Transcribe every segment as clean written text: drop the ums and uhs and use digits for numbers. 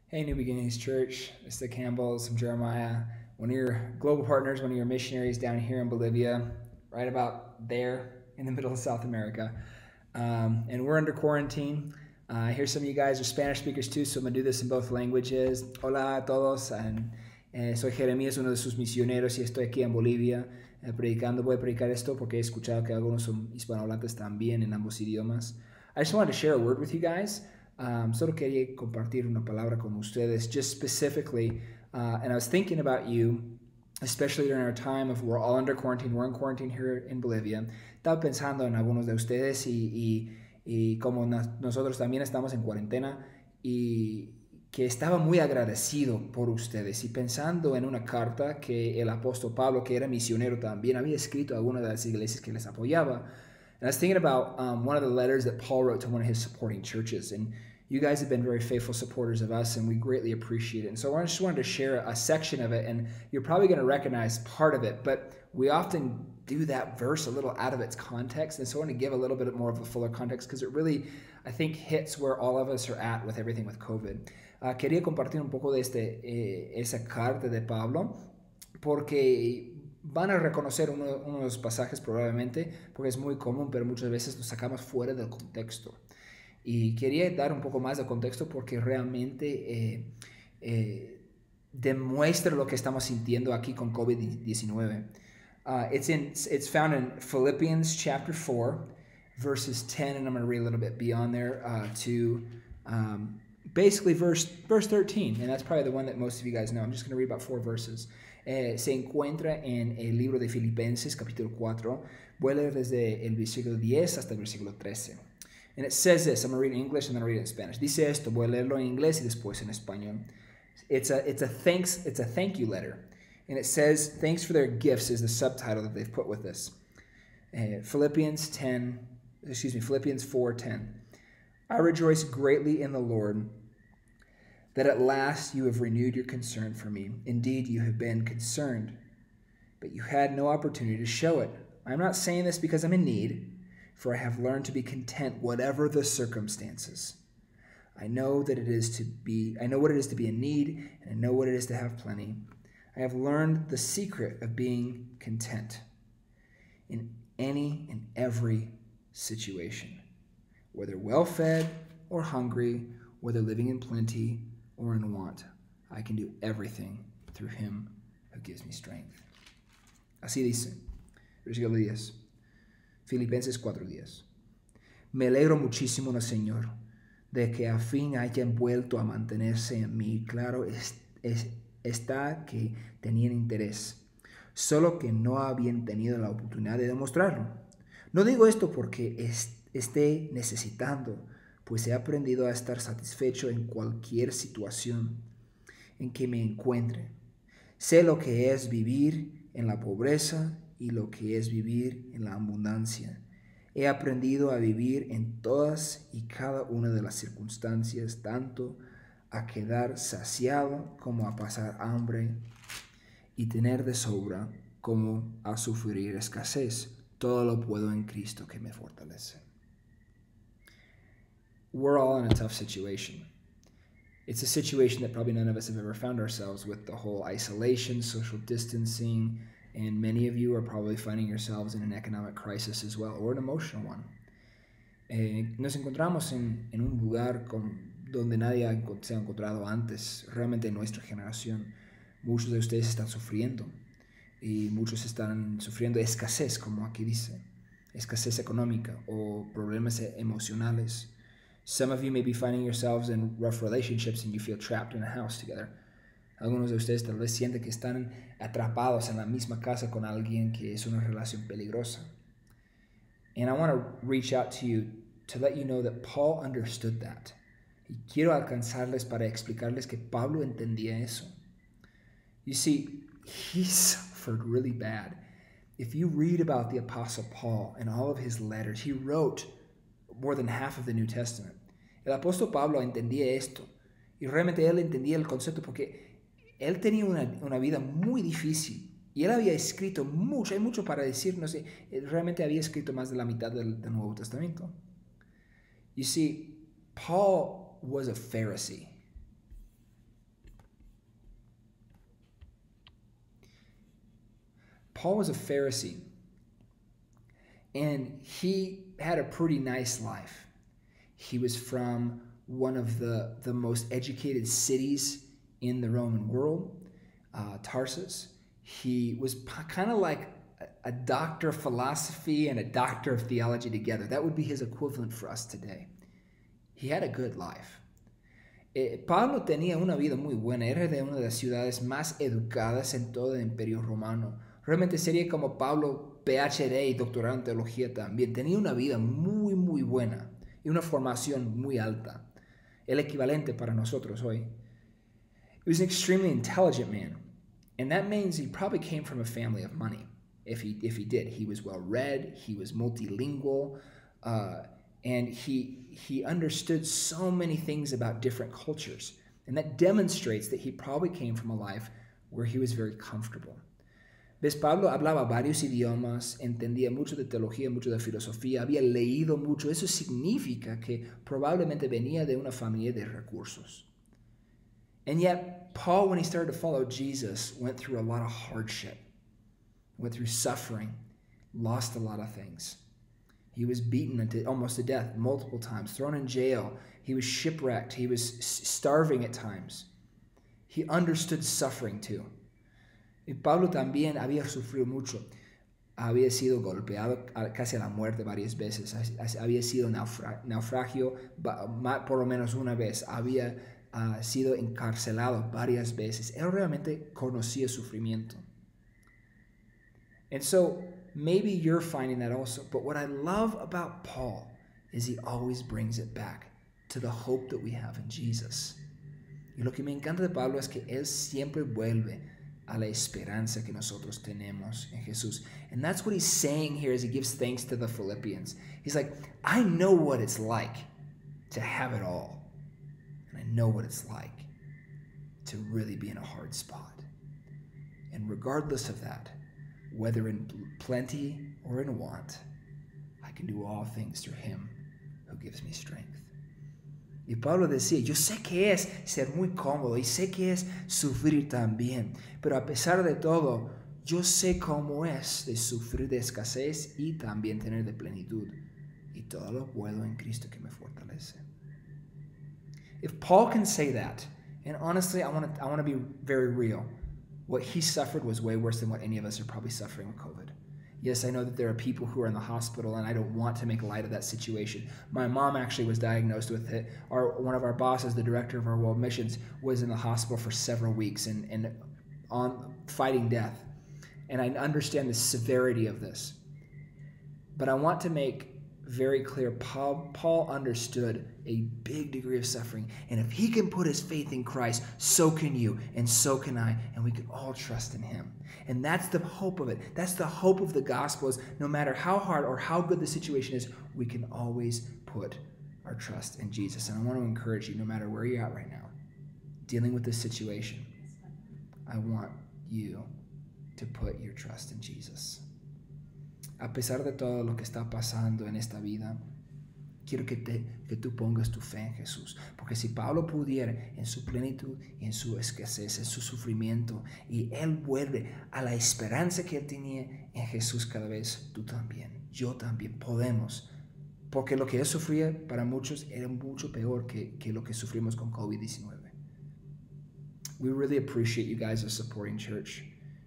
Hey, New Beginnings Church. This is Campbell. I'm Jeremiah, one of your global partners, one of your missionaries down here in Bolivia, right about there in the middle of South America. And we're under quarantine. I hear some of you guys are Spanish speakers too, so I'm going to do this in both languages. Hola a todos. Soy Jeremías, uno de sus misioneros, y estoy aquí en Bolivia predicando. Voy a predicar esto porque he escuchado que algunos son hispanohablantes también en ambos idiomas. I just wanted to share a word with you guys. Solo quería compartir una palabra con ustedes, just specifically, and I was thinking about you, especially during our time of we're all under quarantine, we're in quarantine here in Bolivia. Estaba pensando en algunos de ustedes y como nosotros también estamos en cuarentena y que estaba muy agradecido por ustedes y pensando en una carta que el apóstol Pablo, que era misionero también, había escrito a alguna de las iglesias que les apoyaba. And I was thinking about one of the letters that Paul wrote to one of his supporting churches. And you guys have been very faithful supporters of us, and we greatly appreciate it. And so I just wanted to share a section of it, and you're probably going to recognize part of it, but we often do that verse a little out of its context. And so I want to give a little bit more of a fuller context because it really, I think, hits where all of us are at with everything with COVID. Quería compartir un poco de esa carta de Pablo, porque van a reconocer uno de los pasajes probablemente, porque es muy común, pero muchas veces lo sacamos fuera del contexto. Y quería dar un poco más de contexto porque realmente demuestra lo que estamos sintiendo aquí con COVID-19. It's found in Philippians chapter 4, verses 10, and I'm going to read a little bit beyond there to basically verse 13, and that's probably the one that most of you guys know. I'm just going to read about 4 verses. Se encuentra en el libro de Filipenses, capítulo 4. Voy a leer desde el versículo 10 hasta el versículo 13. And it says this. I'm going to read it in English and then I'll read it in Spanish. Dice esto. Voy a leerlo en inglés y después en español. It's a thank you letter. And it says, thanks for their gifts is the subtitle that they've put with this. Philippians 4:10. I rejoice greatly in the Lord that at last you have renewed your concern for me. Indeed, you have been concerned, but you had no opportunity to show it. I'm not saying this because I'm in need, for I have learned to be content whatever the circumstances. I know what it is to be in need, and I know what it is to have plenty. I have learned the secret of being content in any and every situation, whether well-fed or hungry, whether living in plenty or in want. I can do everything through him who gives me strength. Así dice, versículo 10, Filipenses 4:10. Me alegro muchísimo en el Señor de que a fin hayan vuelto a mantenerse en mí. Claro está que tenían interés, solo que no habían tenido la oportunidad de demostrarlo. No digo esto porque esté necesitando, pues he aprendido a estar satisfecho en cualquier situación en que me encuentre. Sé lo que es vivir en la pobreza y lo que es vivir en la abundancia. He aprendido a vivir en todas y cada una de las circunstancias, tanto a quedar saciado como a pasar hambre y tener de sobra como a sufrir escasez. Todo lo puedo en Cristo que me fortalece. We're all in a tough situation. It's a situation that probably none of us have ever found ourselves with the whole isolation, social distancing, and many of you are probably finding yourselves in an economic crisis as well, or an emotional one. Nos encontramos en un lugar donde nadie se ha encontrado antes, realmente en nuestra generación. Muchos de ustedes están sufriendo y muchos están sufriendo escasez, como aquí dice, escasez económica o problemas emocionales. Some of you may be finding yourselves in rough relationships and you feel trapped in a house together. Algunos de ustedes tal vez sienten que están atrapados en la misma casa con alguien que es una relación peligrosa. And I want to reach out to you to let you know that Paul understood that. Y quiero alcanzarles para explicarles que Pablo entendía eso. You see, he suffered really bad. If you read about the Apostle Paul and all of his letters, he wrote more than half of the New Testament. El apóstol Pablo entendía esto y realmente él entendía el concepto porque él tenía una vida muy difícil y él había escrito mucho, hay mucho para decir, no sé, realmente había escrito más de la mitad del Nuevo Testamento. You see, Paul was a Pharisee. Paul was a Pharisee, and he had a pretty nice life. He was from one of the most educated cities in the Roman world, Tarsus. He was kind of like a doctor of philosophy and a doctor of theology together. That would be his equivalent for us today. He had a good life. Pablo tenía una vida muy buena. Era de una de las ciudades más educadas en todo el Imperio Romano. Realmente sería como Pablo, PhD y doctorado en teología también. Tenía una vida muy, muy buena y una formación muy alta. El equivalente para nosotros hoy. He was an extremely intelligent man. And that means he probably came from a family of money. If he did. He was well-read. He was multilingual. And he understood so many things about different cultures. And that demonstrates that he probably came from a life where he was very comfortable. ¿Ves? Pablo hablaba varios idiomas, entendía mucho de teología, mucho de filosofía, había leído mucho. Eso significa que probablemente venía de una familia de recursos. And yet, Paul, when he started to follow Jesus, went through a lot of hardship, went through suffering, lost a lot of things. He was beaten almost to death multiple times, thrown in jail. He was shipwrecked. He was starving at times. He understood suffering too. Y Pablo también había sufrido mucho. Había sido golpeado casi a la muerte varias veces. Había sido naufragio por lo menos una vez. Había sido encarcelado varias veces. Él realmente conocía sufrimiento. And so maybe you're finding that also. But what I love about Paul is he always brings it back to the hope that we have in Jesus. Y lo que me encanta de Pablo es que él siempre vuelve a la esperanza que nosotros tenemos en Jesús. And that's what he's saying here as he gives thanks to the Philippians. He's like, I know what it's like to have it all. And I know what it's like to really be in a hard spot. And regardless of that, whether in plenty or in want, I can do all things through him who gives me strength. Y Pablo decía, yo sé que es ser muy cómodo y sé que es sufrir también, pero a pesar de todo, yo sé cómo es de sufrir de escasez y también tener de plenitud. Y todo lo puedo en Cristo que me fortalece. If Paul can say that, and honestly, I want to be very real, what he suffered was way worse than what any of us are probably suffering with COVID. Yes, I know that there are people who are in the hospital, and I don't want to make light of that situation. My mom actually was diagnosed with it. One of our bosses, the director of our world missions, was in the hospital for several weeks and on fighting death. And I understand the severity of this. But I want to make very clear, Paul understood a big degree of suffering. And if he can put his faith in Christ, so can you, and so can I, and we can all trust in him. And that's the hope of it. That's the hope of the gospel is no matter how hard or how good the situation is, we can always put our trust in Jesus. And I want to encourage you, no matter where you're at right now, dealing with this situation, I want you to put your trust in Jesus. A pesar de todo lo que está pasando en esta vida, quiero que tú pongas tu fe en Jesús. Porque si Pablo pudiera en su plenitud y en su escasez, en su sufrimiento, y él vuelve a la esperanza que él tenía en Jesús cada vez, tú también, yo también podemos. Porque lo que él sufría para muchos era mucho peor que lo que sufrimos con COVID-19. We really appreciate you guys as supporting church.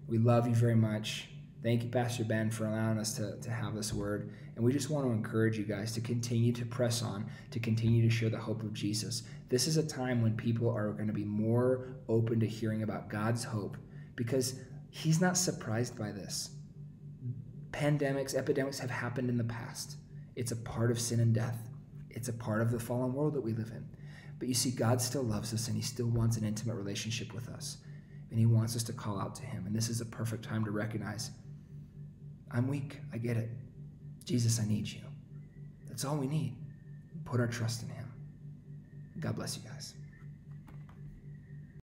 We love you very much. Thank you, Pastor Ben, for allowing us to have this word. And we just want to encourage you guys to continue to press on, to continue to share the hope of Jesus. This is a time when people are going to be more open to hearing about God's hope because he's not surprised by this. Pandemics, epidemics have happened in the past. It's a part of sin and death. It's a part of the fallen world that we live in. But you see, God still loves us and he still wants an intimate relationship with us. And he wants us to call out to him. And this is a perfect time to recognize, I'm weak. I get it. Jesus, I need you. That's all we need. Put our trust in him. God bless you guys.